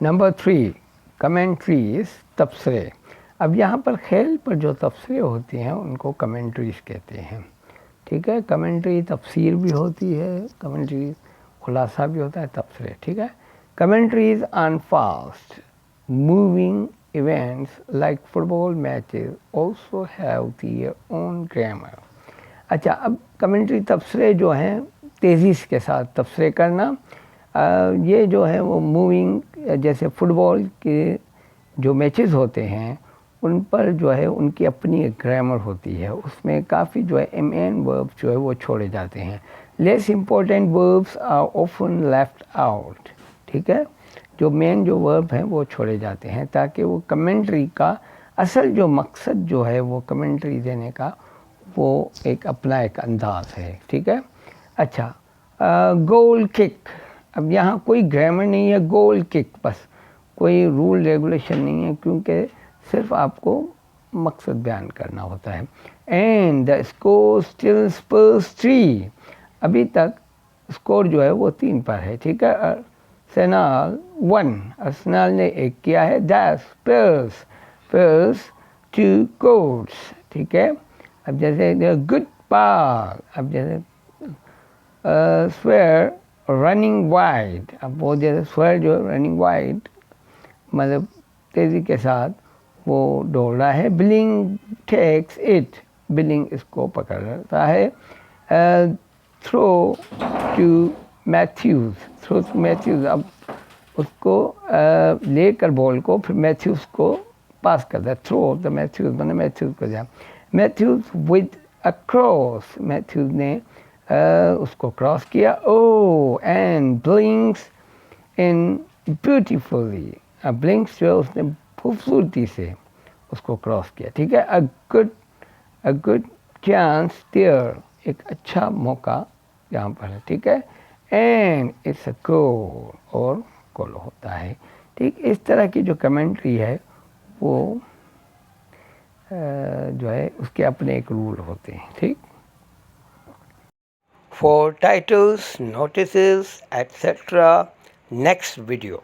Number 3 commentaries, तबसरे। अब यहाँ पर खेल पर जो तबसरे होते हैं उनको कमेंट्रीज कहते हैं, ठीक है। कमेंट्री तफसीर भी होती है, कमेंट्री खुलासा भी होता है, तबसरे, ठीक है। Commentaries on fast moving events like football matches also have their own grammar. अच्छा, अब कमेंट्री तबसरे जो हैं तेज़ी के साथ तबसरे करना, ये जो है वो मूविंग, जैसे फुटबॉल के जो मैचेस होते हैं उन पर जो है उनकी अपनी एक ग्रामर होती है, उसमें काफ़ी जो है मेन वर्ब जो है वो छोड़े जाते हैं। Less important verbs are often left out, ठीक है। जो मेन जो वर्ब हैं वो छोड़े जाते हैं ताकि वो कमेंट्री का असल जो मकसद जो है वो कमेंट्री देने का वो एक अपना एक अंदाज़ है, ठीक है। अच्छा, गोल किक। अब यहाँ कोई ग्रामर नहीं है, गोल किक, बस कोई रूल रेगुलेशन नहीं है, क्योंकि सिर्फ आपको मकसद बयान करना होता है। एंड द स्कोर स्टिल स्पर्स 3, अभी तक स्कोर जो है वो 3 पर है, ठीक है। अर्सेनल 1, अर्सेनल ने 1 किया है। दैट स्पर्स 2 गोल्स, ठीक है। अब जैसे गुड बाय, अब जैसे स्वेयर रनिंग वाइड, अब वो जैसे स्वेयर जो रनिंग वाइड मतलब तेज़ी के साथ वो दौड़ रहा है। बिलिंग टेक्स इट, बिलिंग इसको पकड़ रहा है। Throw to Matthews, throw to Matthews, अब उसको लेकर बॉल को फिर मैथ्यूज़ को पास करता है। थ्रो द मैथ्यूज़ मैंने मैथ्यूज़ को दिया। Matthews with a cross, Matthews ने उसको क्रॉस किया। Oh and Blinks in beautifully, Blinks जो है उसने खूबसूरती से उसको क्रॉस किया, ठीक है। अ गुड चांस देयर, एक अच्छा मौका यहाँ पर है, ठीक है। एंड इट्स अ गोल, और गोल होता है, ठीक। इस तरह की जो कमेंट्री है वो जो है उसके अपने एक रूल होते हैं, ठीक। For titles, notices, etc. next video.